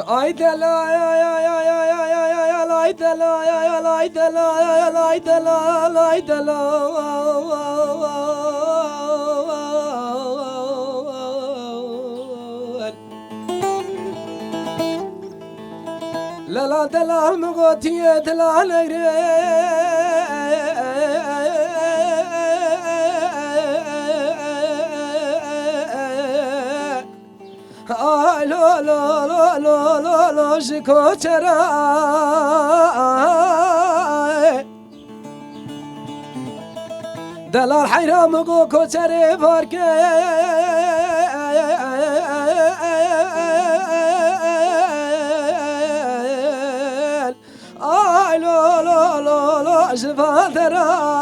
Ay dela ya ya ya ya ya ya ya ya lay dela ya ya lay dela ya ya lay dela lay dela la la dela mugoti dela negre ay lo lo lo lo lo lo shikochera دلال حیرام گو کوچری پارکه آی لو لو لو لو شفادران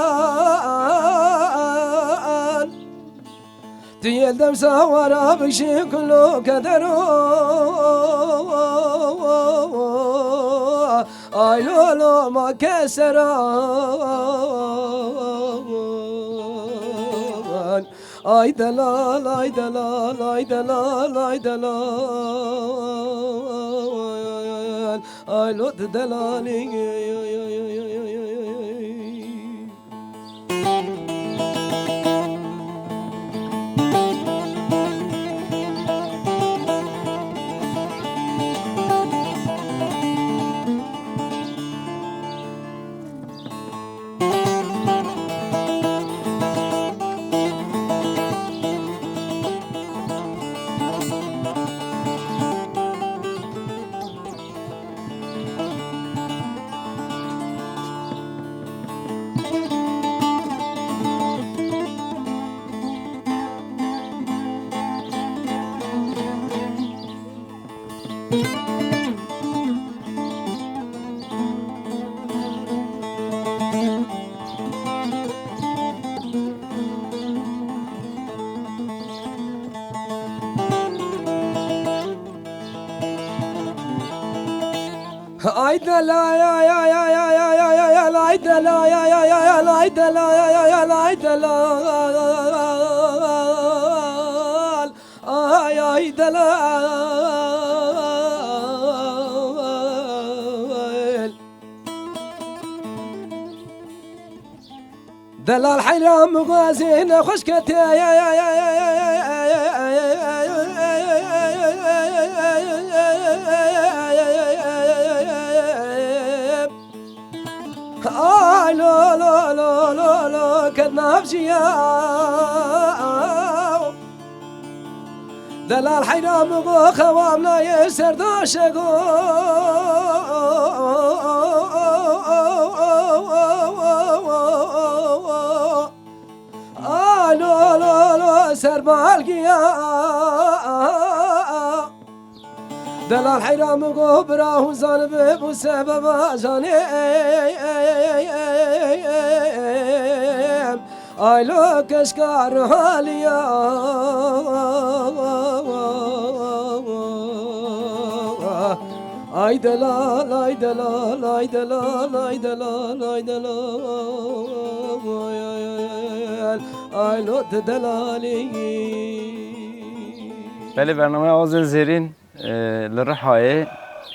دیل دم سوارا بشی کلو کدرو آی لو لو ما کسران ay delal ay delal ay delal ay delal ay lot delali ay dela ya ya ya ya ya ya ya ya ay dela ya ya ya ya ay dela ya ya ya ay dela ay ay dela دلال حرام مغازين خشكتي يا يا يا يا آه لا لا لا لا لا كنافجيا دلال حرام مغو خوامنا يسر داشقو لا لا لا سر بالقيا دلال حرام قبره زانب وسبب جاني اي لو كشكار حاليا اي دلال اي دلال اي دلال اي دلال اي دلال اي لو دلالي بله برنامه آذن زیرین لرحای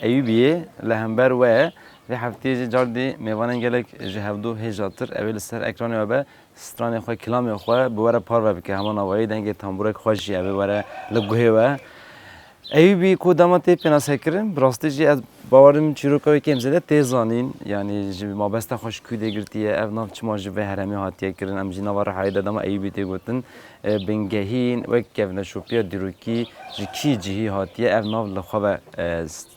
ایوبیه لهمبر و هفته جاردی میوانن گلک جهودو هجاتر اول سر اکران و به ستران خواه کلام خواه بوره پار و بکه همان آوایی دنگ تنبورک خوشی اوه بوره لگوه و ایوبی کداماتی پناسه کرن براستی جی از باورم چیروکایی که امزده تیزانین یعنی جی ما بسته خوش کوده گرتیه او ناف چما جوه هرمی هاتیه کرن ام جی نوار حای دادم ایوبی تی گوتن بنگهین و کفن شوپیا دیروکی جی کی جیهی هاتیه او ناف لخواه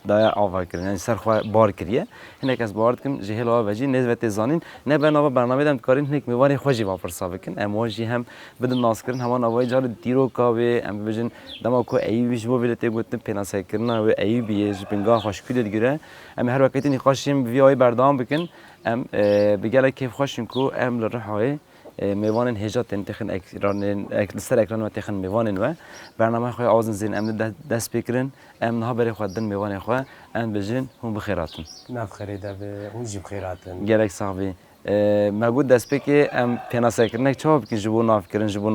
دایا آوا کرن یعنی سر خواه بار کریه هنک از بارد کم جی هلا و جی نیز و تیزانین نه به ناوا برنامه دم کارین هنک میوانی خوشی واپرسا بکن اما جی هم بدون ناس کرن همان آوای جار دیروکاوی ام بجن دما کو ایوبیش بو ویلتی گوتن پناسه کرن و ایوبیه جی بنگاه خوش کوده دیگره ام هر وقتی نخاشیم ویای بردام بکن ام بگله کیف خوشیم کو ام لرحای میوانن هجات انتخن اکران سر اکران و تخن میوانن و برنامه خواه آوازن زین ام دست بکرن ام نها بری خودن میوان خواه ام بجن هم بخیراتن نفخری ده به اونجی بخیراتن گلک صاحبی me got destpêkê em pênasekirinek çawa bikin ji bo navkirin ji bo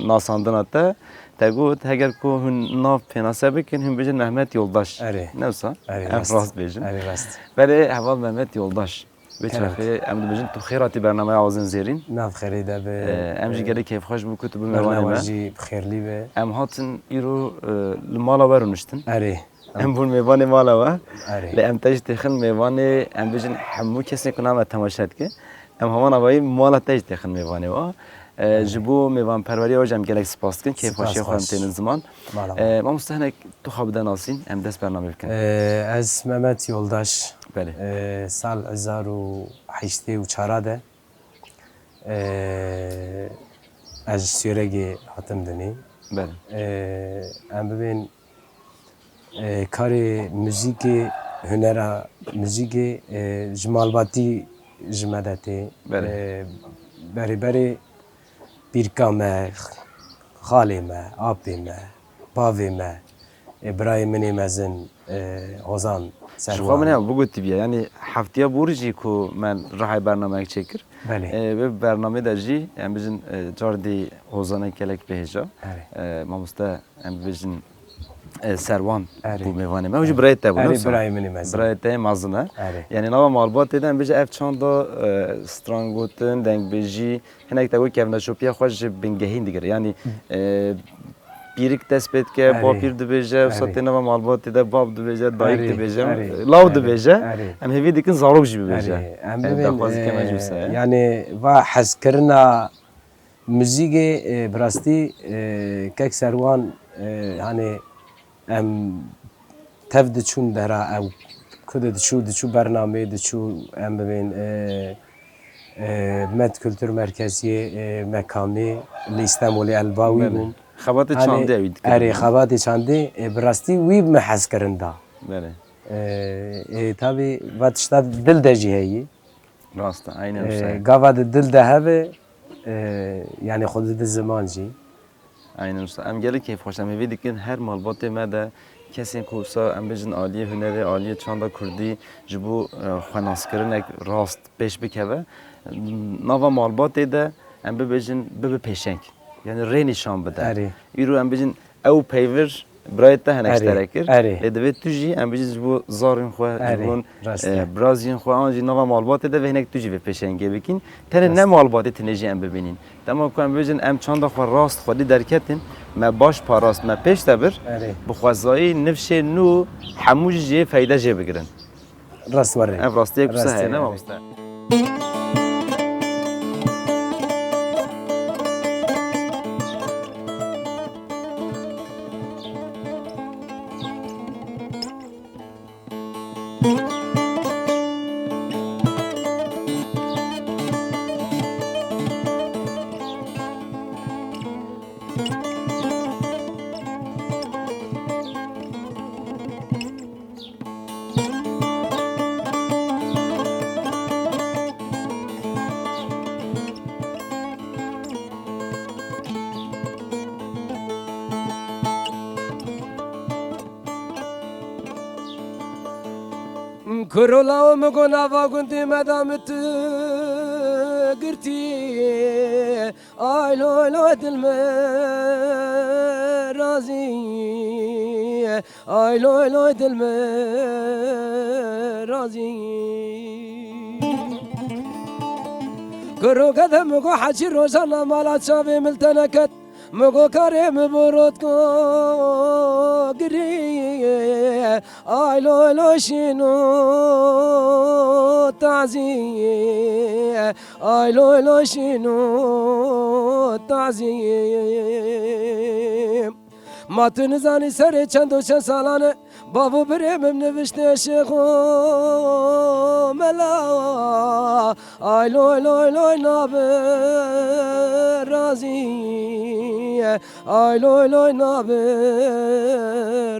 nasandina te te got heger ku hûn nav pênase bikin hûn bêjin Mehmet Yoldaş Erê. ne wisa Erê, em rast. rast bêjin Erê rast. berê heval Mehmet Yoldaş vê çaxê em dibêjin tu xêratî bernameya Awazên Zêrîn Nav xêrê de be. em jî gelek kêfxweş bû ku tu bi mêvanê Bernawa me jî bixêrlî be. em hatin îro li mala we rûniştin Erê. em bûn mêvanê mala we Erê. li em te jî têxin mêvanê em bêjin hemû kesên ku name temaşe dike em heman avayî mala te jî têxin mêvanê we ji bo mêvanperweriya we jî em gelek spas dikin kêfxweşiya xwe em tênin ziman mamoste hinek tu xwe bide nasîn em dest bername bikin Ez Mehmet Yoldaş. belê Sal 2008 de ez Sêregê hatim dinê. belê Em bibên karê müzîkê hunera müzîkê ji malbatî ji me de tê. Berê pîrka me, xalê me, apê me, bavê me, birayê minê mezin Hozan ji xwe min heye bigotibiye yanî heftiya bûr jî ku me rihayê bernameyek çêkir Belê. vê bernamê de jî em bêjin cardî hozanek gelek bêhêja mamoste em bêjin serwan bû mêvanê me ew jî birayê te bû Erê birayê minê mezin. birayê te mezin e Erê. yanî nava malbatê de em bêje ev çanda strangotin dengbêjî hinek te got kevneşopiya xwe ji bingehîn digire yanî pîrik dest pê dike bapîr dibêje wisa nava malbatê de bab dibêje dayîk dibêje law dibêje em hêvî dikin zarok jî bibêje Em daxwazî me jî wisa ye yani va hezkirina müzîkê bi rastî kek serwan hani em tev diçûn dera ew ku de diçû bernamê diçû em bibên Met Kültür Merkeziyê mekamê li İstanbulê Elbawî bûm. xebatê çandê ew dikin Erê xebatê çandê bi rastî wî me hez kirin da. belê Tabii va tişta dil de jî heye. rast e aynen wisa ye Gava de dil de hebe yani xwe di ziman jî. aynen wisa em gelek kêfxweş em hêvî dikin her malbatê me de kesên ku wisa em bêjin aliyê hunerê aliyê çanda Kurdî ji bo xwenaskirinek rast pêş bikeve nava malbatê de em bibêjin bibe pêşeng yani rê nîşan bide Erê. îro em bêjin ew peyvir birayê te hinek şterek kir erê. lê divê tu jî em bêjin ji bo zarên xwe ji Erê, bo rast e. biraziyên xwe an jî nava malbatê de vê hinek tu jî vê pêşengê bikîn tenê ne malbatê tinê jî em bibînin dema ku em bêjin em çanda xwe rast xwedî derketin me baş parast me pêş de bir Erê. bi xwezayî nifşê nû hemû jî jê feyde jê bigirin Rast warê. ev rastiyek wisa Rast heye e, ne erê. mamoste Kurola o mgona va gundi medamet girti ay lo lo dil me razi ay lo lo dil me razi Kuru kadem go haçi rozana mala çave miltenaket مگو کریم برود کو گری آیلو لوشینو تعزی آیلو لوشینو تعزی ماتن زانی سر چند و چند سالانه بابو بریم نوشته شیخو ملا آیلو لوی نابه رازی آیلو لوی نابه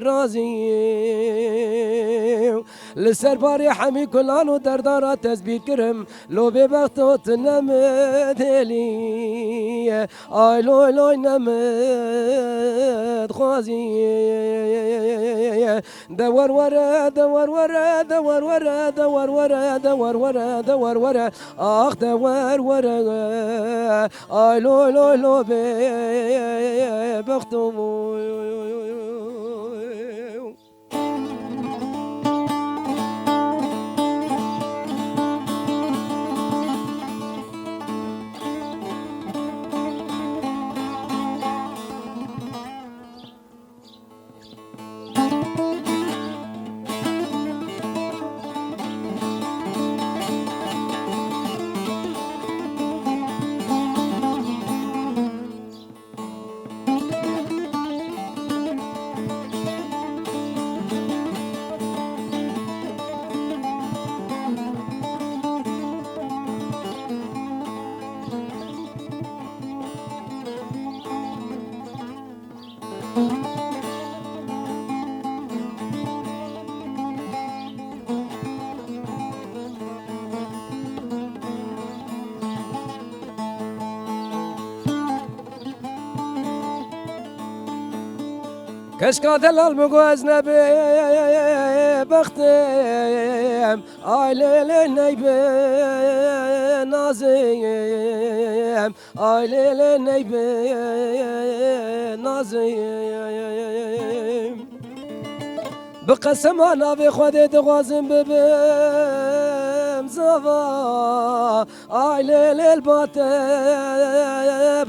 رازی لسر باری حمی کلان و دردارا تزبیر کرم لو ببخت و تنمد هلی آی لوی لوی نمد خوازی دور وره دور وره دور وره دور وره دور وره دور وره آخ دور وره آی لوی لوی لو ببختم كشكات الالمقوز نبي بختم آيلي النيب نازيم آيلي النيب نازيم بقسم انا بخودي تغازم ببم زوا آيلي الباتب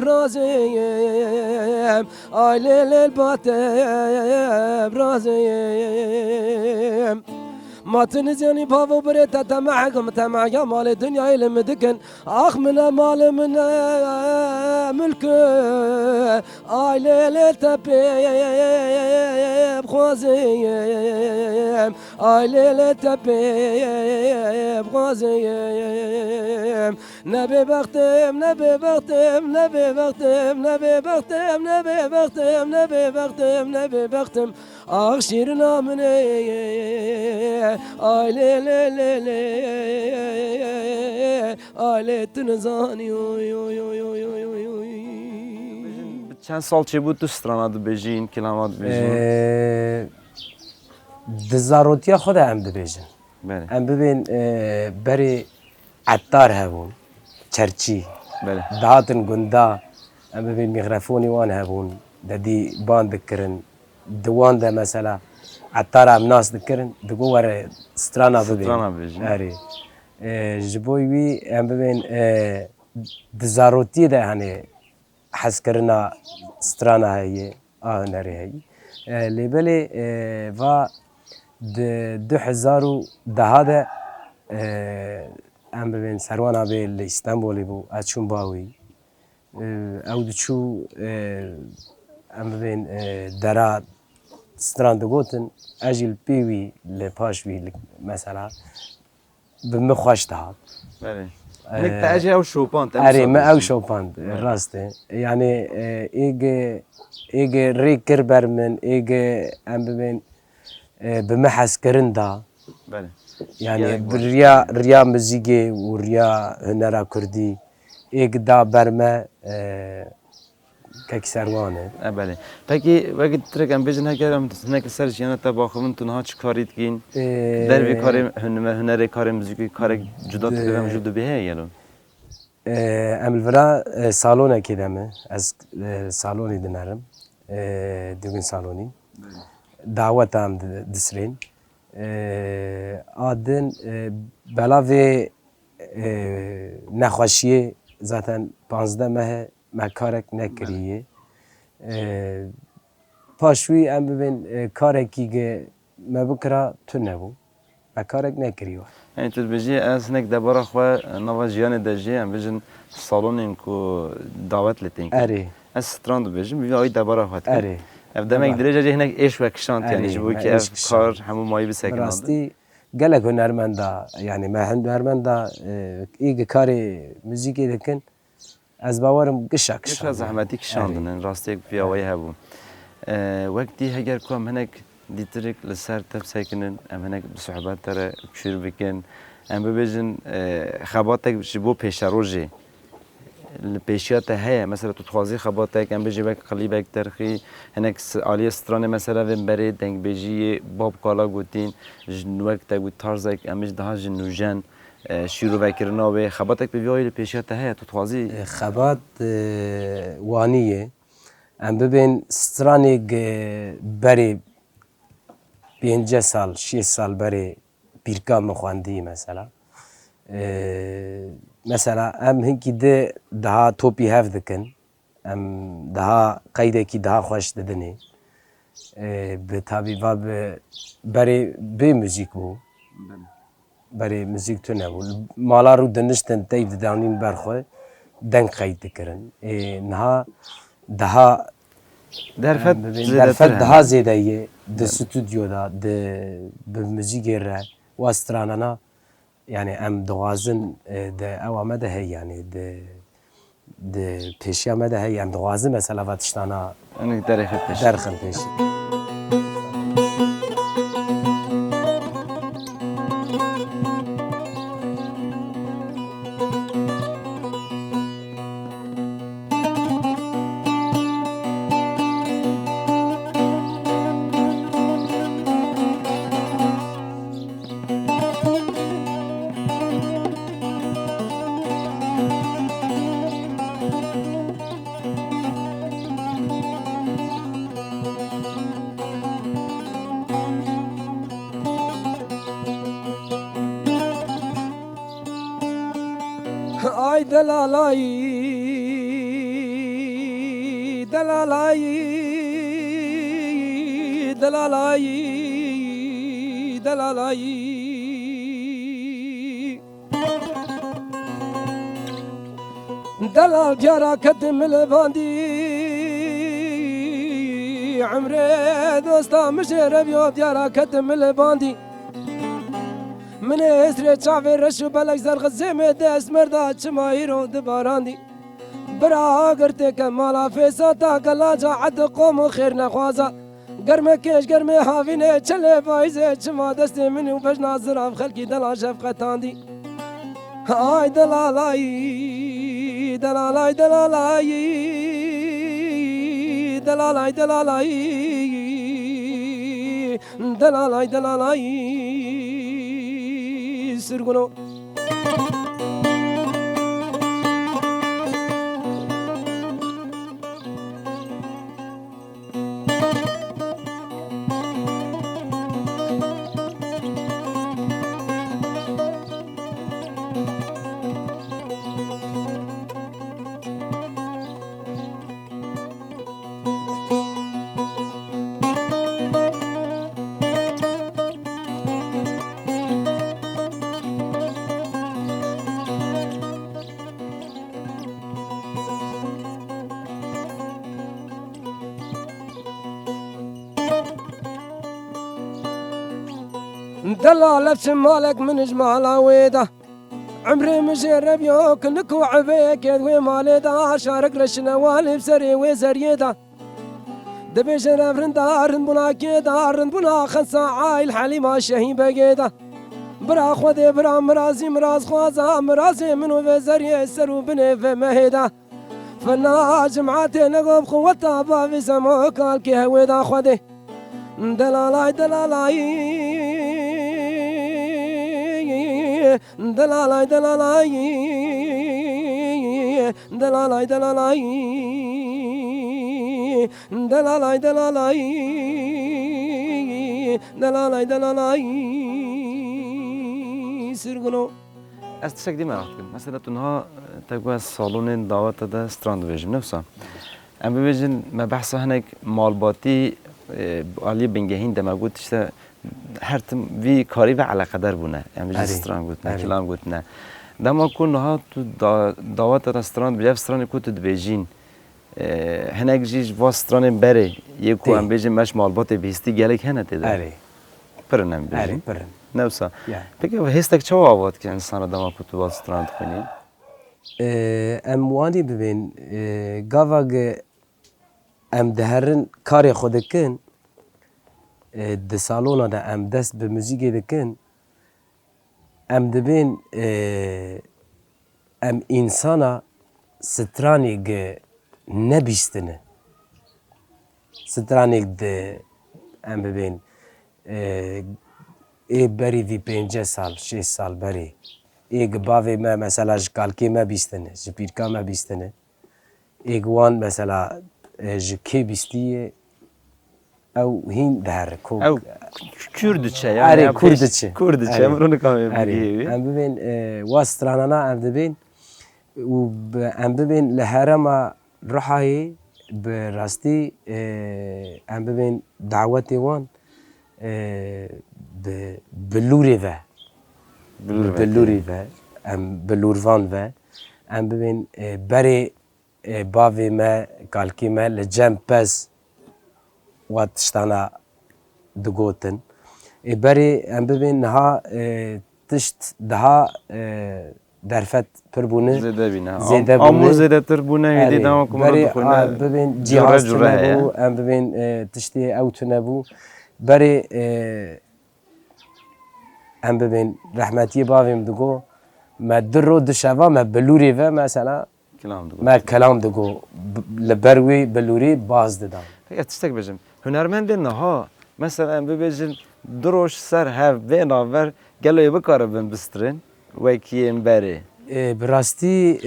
رازيم آيلي الباتب رازيم ما تنزيني بابو بريتا تمعكم تمعك مال الدنيا يلم دكن اخ من مال من ملك اي ليل تبي بخوازيم اي ليل تبي بخوازيم نبي بختم نبي بختم نبي بختم نبي بختم نبي بختم نبي بختم نبي بختم اخ شيرنا من آی لی لی لی لی آی لی تنزانی چند سال چه بود تو سترانا دبیجین کلمات دبیجین؟ دزاروتیا خود هم دبیجن بله هم ببین بری عطار هبون چرچی بله دهاتن گندا هم ببین میکروفونی وان هبون ددی باند کرن دوان ده مثلا عطار هم ناس دکرن دگو ور سترانا ببین سترانا ببین. آره جبوی وی هم ببین دزاروتی ده هنه حس کرنا سترانا هایی آهنری هایی لیبلی و 2010 ده هم ببین سروانا به استانبولی بو اچون باوی او دچو هم ببین درات ستران دگوتن اجل پیوی لپاشوی مثلا بمخواش دهات بله هنک تاجی او شوپان اری ما او شوپاند راسته یعنی ایگ ریکر برمن ایگ ام ببین بمحس کرندا بله يعني ريا مزيكي وريا هنرا كردي ایگ دا برمه كسروانه بله پکی وقتی ترکم بیشتر نکردم نه که سرش یعنی تا باخمن تو نه چی کارید کین در وی کاری هنر کاری موسیقی کار جدا تکرم جدا بیه یلو امل ورا سالونه کدامه از سالونی دنارم دوگن سالونی دعوت هم دسرین آدن بلاوی نخوشیه zaten 15 ماه مکارک نکریه پاشوی ام ببین کارکی که مبکرا تو نبود مکارک نکریه یعنی تو بیشی از نک دبارا خو نواجیان دجی ام بیشن سالونین کو دعوت لتین اره از ستراند بیشم بیا ای دبارا خواهد اره افدامک درجه هنک ایش و کشانت یعنی جبوی که اف کار همو مایی بسکنند راستی گله هنرمندا یعنی ما هنرمندا ایگ کاری موزیکی دکن از باورم گشک زحمتی کشاندن راستی یک پیاوی هبون وقتی هگر کم هنک دیتریک لسر تب سکنن امنک صحبت تره کشور بکن ام ببیجن خباتک شبو پیش روزی البيشيات هي مثلا تتخوازي خباتك ام بيجي بك قليبك ترخي هناك عالية سترانة مثلا في بريد دنك بيجي باب قالا قوتين جنوك تاقو تارزك امش دها جنوجان شیرو وکرنا و خباتك بيجي البيشيات هي تتخوازي خبات وانیه ام ببین سترانێک بەرێ 5 سال 6 سال بەرێ بیرکا من خواندی مثلا ام هنکی ده daha توپی هف دکن ام daha قیدکی daha خوش ددنی به طبیبا بەرێ بێ موزیک بوو بەرێ موزیک تو نەبوو مالا رو دنشتن تەیب ددانین بەرخۆی دەنگ قەید دکردن نها daha درفت daha زیدهیه ده ستودیو دا به موزیک را و استرانانا yani em dixwazin de ew me de heye yani de pêşiya me de heye em dixwazin mesela va tiştana derxin pêşî. Ay delalay, delalay, delalay, delalay. Delal jara kedim levandi, amre dosta mşeref yok jara kedim levandi. من اسر چاوی رشو بلک زرق زمه دست مردا چمایرو دباراندی برا گرته که مالا فیسا تا کلا جا عد قوم خیر نخوازا گرمه کش گرمه حاوینه چله بایزه چما دست منو بج ناظر آف خلکی دلا شفقتاندی آی دلالایی دلالای دلالایی دلالای دلالایی دلالای دلالایی سرگونو دلالة شمالك من جمال ويدا عمري مجرب يوك نكو عبيك يدوي ماليدا شارك رشنا والي بسري وزريدا دبي شرف رندار بنا كيدا رند بنا خنسا عايل حليمة شهيبة جيدا برا خودي برا مرازي مراز خوازا مرازي منو وزري سرو بني في مهيدا فنا جمعاتي نقوم خوتا بافي سمو كالكي هويدا خودي دلالاي دلالاي دلالاي دلالاي دلالاي دلالاي دلالاي دلالاي دلالاي دلالاي سرگنو از تشک دی مرا کنم مثلا تنها تقوی از سالن دعوت ده ستراند ویژم نفسا ام ببیجن ما بحث هنگ مالباتی عالی بنگهین دماغوت تشتا هر تم وی کاری و علاقه در بونه ام بجن ستراند گوتنه کلام گوتنه دما کن ها تو دعوت رستوران بیاف ستران کو تو دبیجین هنگ جیج واستران بره یکو ام بجن مش مالبات بیستی گلک هنه تده اره پرنم بجن اره پرن نفسا پکی هستک چه آواد که انسان را دما کو تو واستران کنی ام وانی ببین گاواگ ام دهرن کاری خودکن di salona da em dest bi müzîkê dikin em dibên em insana stranê nebîstine stranê di em bibên ê berî vî 5 sal 6 sal berê ê gi bavê me mesela ji kalkê me bîstine ji pîrka me bîstine ê gi wan mesela ji kê bîstiye ew hîn dihere Ew Kürdiçe yani. Erê, ya Kürdiçe. Kürdiçe. Erê. Em bunu kamê Erê bigihî. em bibên wa stranana em dibên û em bibên li herêma Rihayê bi rastî em bibên dawetê wan bi lûrê ve bi lûrê ve em bi lûrvan ve em bibên berê bavê me kalkê me li cem pez wa tiştana digotin berê em bibên niha tişt daha derfet pir bûne Zêde bîne. Zêde Amûr bûne. zêdetir bûne hêdî dema ku berê dixwîne. bibên cure cihaz cure tune heye. bû em bibên tiştê ew tune bû berê em bibên rehmetiyê bavêm digo me di ro di şeva me bi lûrê ve mesela Kelam digo. me kelam digo li ber wê bi lûrê baz didan. Peki tiştek bejim. Hunermendên niha mesela em bibêjin du roj ser hev vê naver geloyê bikaribin bistirin wekiyên berê. Bi rastî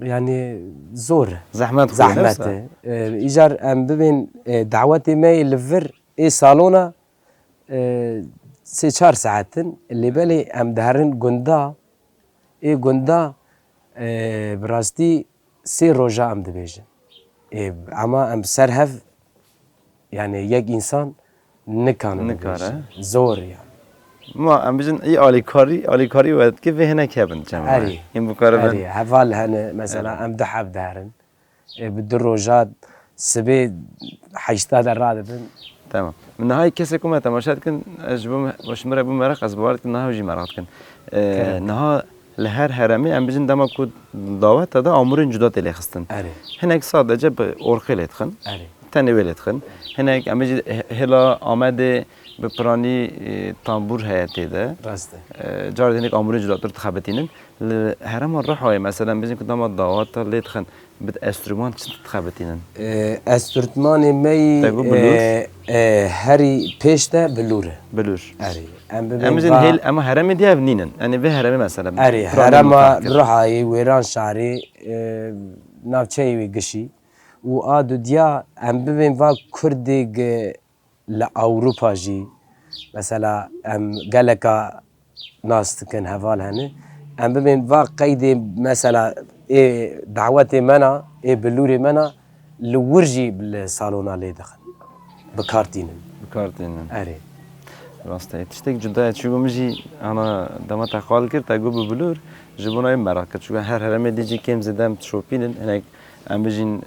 yani zor Zehmet zahmet e. Îcar em bibên dawetê me li vir ê salona 3-4 saatin lêbelê em diherin gunda ê gunda bi rastî 3 roja em dibêjin ama em ser hev yani yek insan nikarin Nikare. zor yani. Ma em bijin iyi alîkarî wetki vê hinek hebin çema. Erê. Hîn bikaribin. Erê heval hene mesela em di hev diherin bi du roja sibê heşta de radibin Tamam. Min nihayê kesê ku me temaşa dikin ez ji me re bû mereq ez bi war dikim niha jî mereq dikin. Niha li her heremê em bijin dema ku daweta da amûrên cuda tê lêxistin. Erê Hinek sadece bi orxê lê dixin. erê Tenê wê lê dixin. Hinek em bijî hêla Amedê bi piranî tambûr heye tê de. rast e. Carê hinek amûrên cudatir dixebitînin. Li herema Rihayê mesela em bijin ku dema daweta lê dixin bi enstrûman çi dixebitînin. Enstrûmanê me Tegu bilûr? herî pêş de bilûr e. Bilûr. Erê em Em bijin hêl ama heremê diye ev nînin. Yani vê heremê mesela. erê piranî herema kir. Rihayê wêran şarê navçeyê wê gişî û a dudiya em bibên va Kurdê li Ewropa jî mesela em geleka nas dikin heval hene em bibên va qeydê mesela dawetê me na bilûrê me na li wir jî li salona lê dixin bikartînin Bikartînin. erê Rastê tiştek cuda ye çûbû min jî ana dema te xwal kir te got bi bilûr ji bo nayê merak kir çûbû her heremê dî jî kêm zêde em tişopînin hinek em bijîn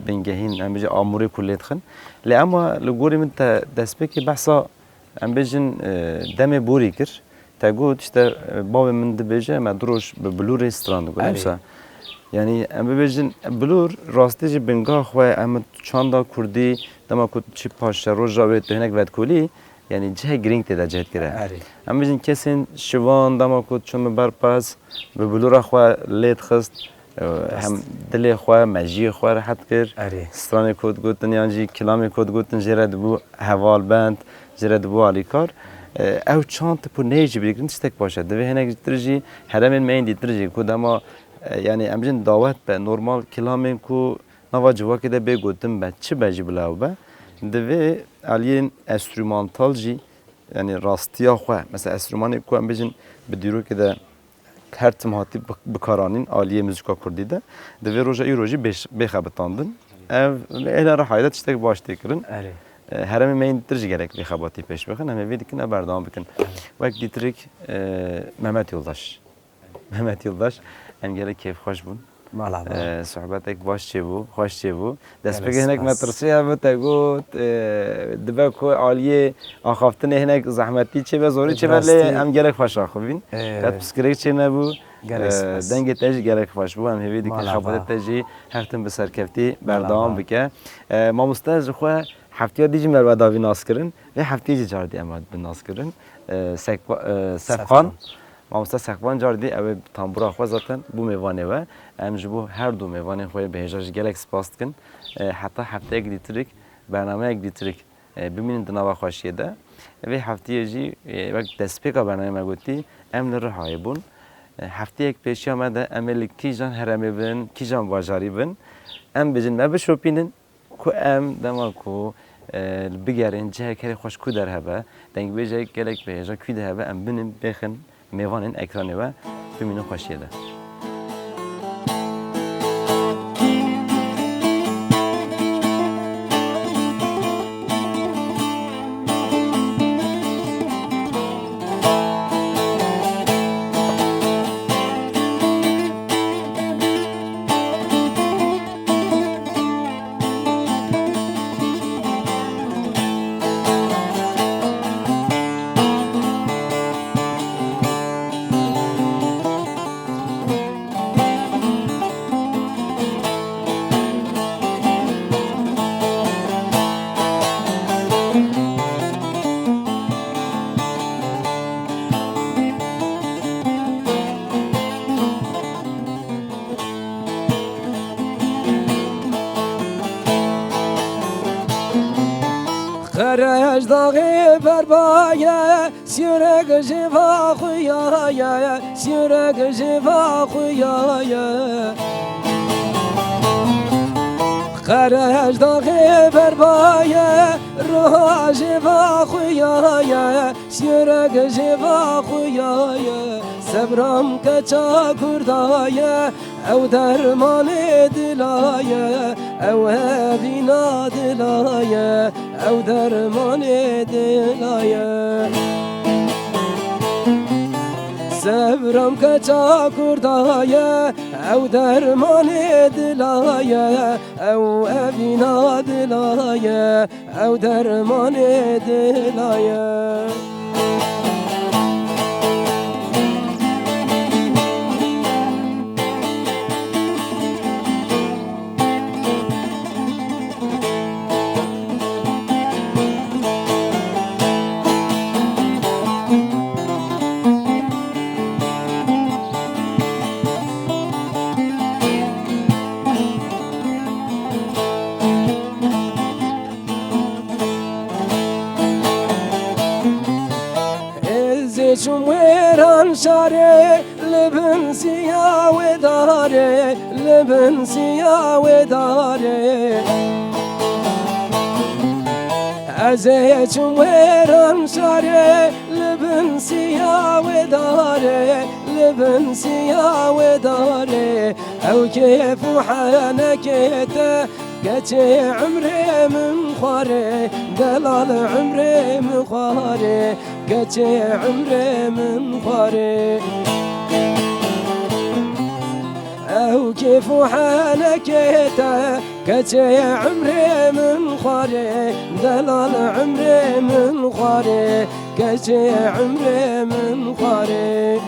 bingehîn em bijî amûrê ku lê dixin lê ama li gorî min te destpêkê behsa em bijîn demê borî kir te got işte bavê min dibêje me du roj bi bilûrê stran digot wisa yani em bibêjin bilûr rastî jî binga xwe em çanda Kurdî dema ku çi paşe roja wê tu hinek vedkolî yani cihê girîng tê de cihêtkire. erê Em bijîn kesên şivan dema ku çûn bi ber pez bi bilûra xwe lê dixist hem dilê xwe mejiyê xwe rehet kir erê stranê ku digotin yan jî kilamê ku digotin jê re dibû hevalbend jê re dibû alîkar ew çand tipû neyê jî bîrkirin tiştek baş e divê hinek tir jî heremên me yên dîtir jî ku dema yani em bijin dawet be normal kilamên ku nava civakê de bê gotin be çi be jî bila ew be divê aliyên enstrûmantal jî yani rastiya xwe mesela enstrûmanê ku em bijin bi dîrokê de her tim hatî bikaranîn aliyê muzîka Kurdî de divê roja îro jî bêxebitandin ev êla Rihayê de tiştek baş tê kirin erê heremê me yên dîtir jî gerek bêxebatî pêş bixin em ê vê dikin ev berdewam bikin wek dîtirik Mehmet Yoldaş Mehmet Yoldaş em gelek kêfxweş bûn mala sohbetek baş çêbû xweş çêbû destpêkê Gelek hinek me spas. tirsiya bi te got dibe ku aliyê axaftinê hinek zehmetî çêbe zorî çêbe lê em gelek xweş axivîn qet piskirêk çê nebû Gelek spas. dengê te jî gelek xweş bû em hêvî dikin Mala xebatê ba. te jî her tim bi serkeftî Mala berdewam ba. bike mamoste ji xwe هفته دیجی مرو داوی ناس کردن و هفته دیجی جاردی اماد به ناس کردن سقفان مامستا سقفان جاردی او تامبورا خو زاتن بو میوانه و ام جبو هر دو میوانه خو به هجاج گلکس پاست کن حتی هفته گلیتریک برنامه گلیتریک ببینن دنوا خوشیه ده و هفته جی وقت دسپیکا برنامه گوتی ام لرهای بون هفته یک پیشی آمده املیک کیجان هرمی بن کیجان واجاری بن ام بجن ما بشوپینن کو ام دما کو بگرین جه کاری خوش کو در هبه دنگ بیجه گلک به جا کی در هبه ام بنن بخن میوانن اکرانه و ببینن خوشیه ده خرج داغي بربايا سيرك جفا خويايا سيرك جفا خويايا خرج داغي بربايا روح جفا خويايا سيرك جفا خويايا سبرم كچا كردايا او درمان دلايا او هبينا دلايا او درمان دلايا سبرم كچا كردايا او درمان دلايا او هبينا دلايا او درمان دلايا شميران شاري لبن سيا وداري لبن سيا وداري أزيت شميران شاري لبن سيا وداري لبن سيا وداري أو كيف حنكيته قتي عمري من خاري دلال عمري من خاري قتي عمري من خاري أو كيف حالكيته قتي عمري من خاري دلال عمري من خاري قتي عمري من خاري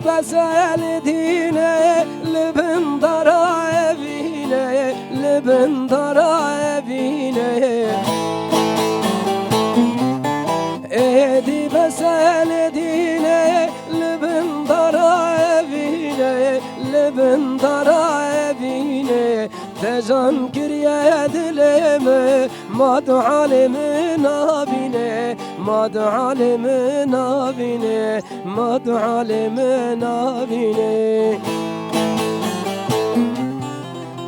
بسال دينه لبن ضرا بينه لبن ضرا بينه ايدي بسال دينه لبن ضرا بينه لبن ضرا بينه تجان كريا دلمه ما دعالي من نابينه ما دعالي من نابينه ما دعالي من نابينه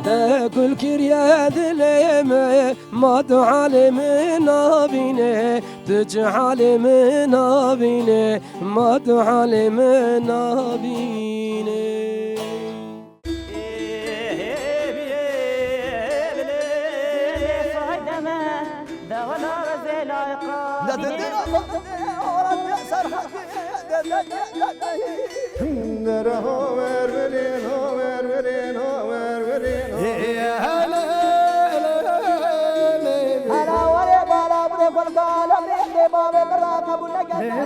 تقول كريا دلمه ما دعالي من نابينه تجعلي من نابينه ما دعالي من نابينه فايدة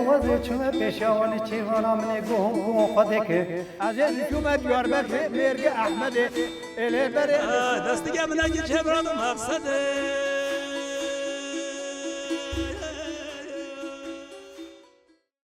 وزي شو بيشاون تشيوانا من قوم خدك عزيز شو ما بيار بيرجع أحمد إلى بري دستي من أجل شبران مقصد